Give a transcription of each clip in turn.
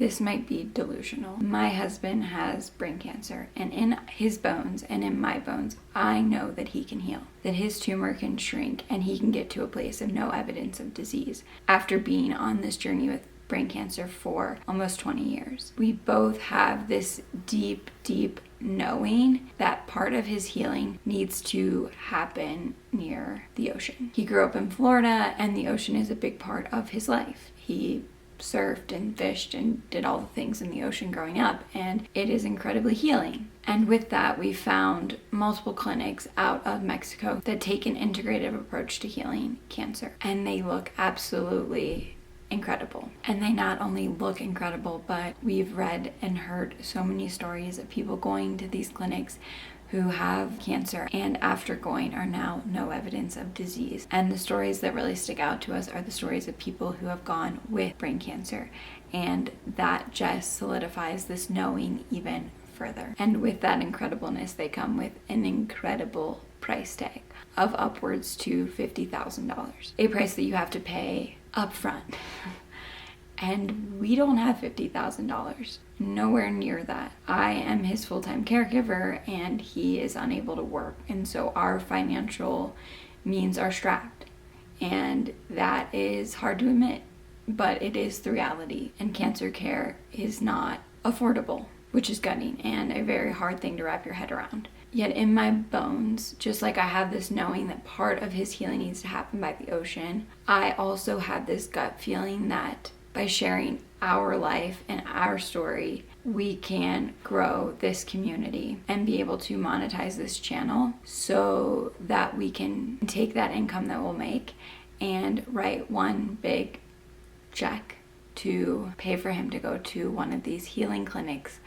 This might be delusional. My husband has brain cancer, and in his bones and in my bones, I know that he can heal, that his tumor can shrink, and he can get to a place of no evidence of disease after being on this journey with brain cancer for almost 20 years. We both have this deep knowing that part of his healing needs to happen near the ocean. He grew up in Florida, and the ocean is a big part of his life. He surfed and fished and did all the things in the ocean growing up, and it is incredibly healing. And with that, we found multiple clinics out of Mexico that take an integrative approach to healing cancer, and they look absolutely incredible. And they not only look incredible, but we've read and heard so many stories of people going to these clinics who have cancer and after going are now no evidence of disease. And the stories that really stick out to us are the stories of people who have gone with brain cancer, and that just solidifies this knowing even further. And with that incredibleness, they come with an incredible price tag of upwards to $50,000, a price that you have to pay up front. And we don't have $50,000, nowhere near that. I am his full-time caregiver, and he is unable to work. And so our financial means are strapped. And that is hard to admit, but it is the reality. And cancer care is not affordable, which is gutting and a very hard thing to wrap your head around. Yet in my bones, just like I have this knowing that part of his healing needs to happen by the ocean, I also have this gut feeling that by sharing our life and our story, we can grow this community and be able to monetize this channel so that we can take that income that we'll make and write one big check to pay for him to go to one of these healing clinics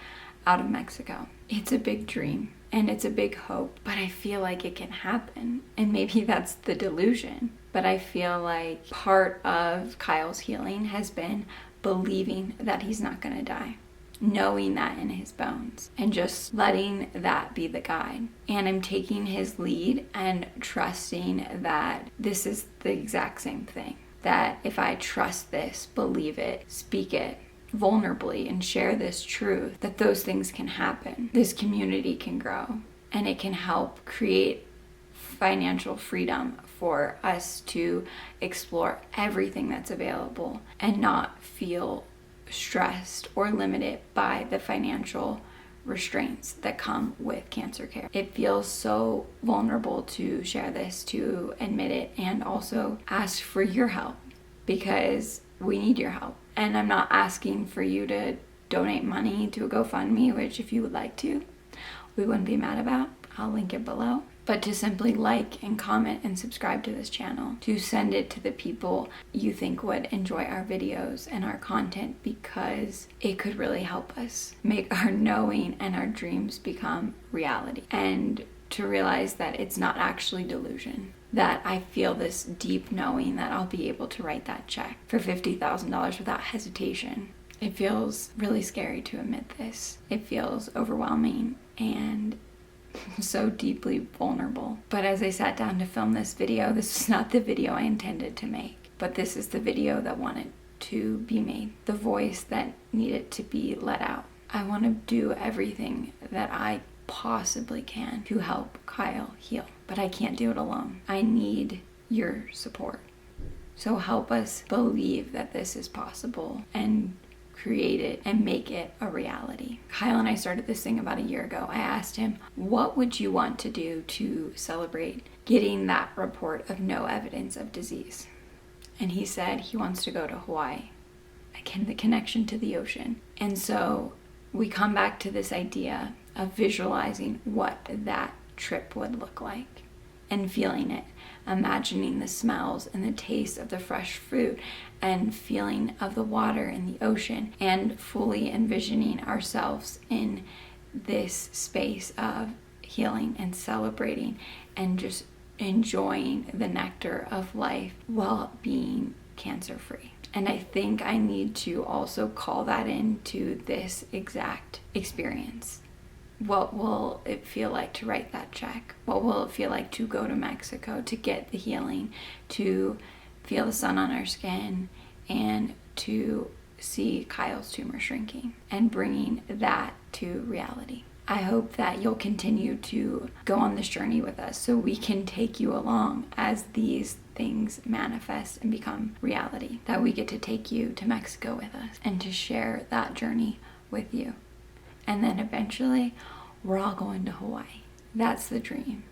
out of Mexico. It's a big dream and it's a big hope, but I feel like it can happen. And maybe that's the delusion. But I feel like part of Kyle's healing has been believing that he's not going to die, knowing that in his bones, and just letting that be the guide. And I'm taking his lead and trusting that this is the exact same thing. That if I trust this, believe it, speak it vulnerably, and share this truth, that those things can happen. This community can grow, and it can help create financial freedom for us to explore everything that's available and not feel stressed or limited by the financial restraints that come with cancer care. It feels so vulnerable to share this, to admit it, and also ask for your help, because we need your help. And I'm not asking for you to donate money to a GoFundMe, which if you would like to, we wouldn't be mad about. I'll link it below. But to simply like and comment and subscribe to this channel, to send it to the people you think would enjoy our videos and our content, because it could really help us make our knowing and our dreams become reality. And to realize that it's not actually delusion, that I feel this deep knowing that I'll be able to write that check for $50,000 without hesitation. It feels really scary to admit this. It feels overwhelming and so deeply vulnerable. But as I sat down to film this video, this is not the video I intended to make, but this is the video that wanted to be made, the voice that needed to be let out. I want to do everything that I possibly can to help Kyle heal, but I can't do it alone. I need your support. So help us believe that this is possible and create it and make it a reality. Kyle and I started this thing about a year ago. I asked him, what would you want to do to celebrate getting that report of no evidence of disease? And he said he wants to go to Hawaii. Again, the connection to the ocean. And so we come back to this idea of visualizing what that trip would look like and feeling it, imagining the smells and the taste of the fresh fruit and feeling of the water in the ocean, and fully envisioning ourselves in this space of healing and celebrating and just enjoying the nectar of life while being cancer-free. And I think I need to also call that into this exact experience. What will it feel like to write that check? What will it feel like to go to Mexico, to get the healing, to feel the sun on our skin, and to see Kyle's tumor shrinking and bringing that to reality. I hope that you'll continue to go on this journey with us so we can take you along as these things manifest and become reality, that we get to take you to Mexico with us and to share that journey with you. And then eventually we're all going to Hawaii. That's the dream.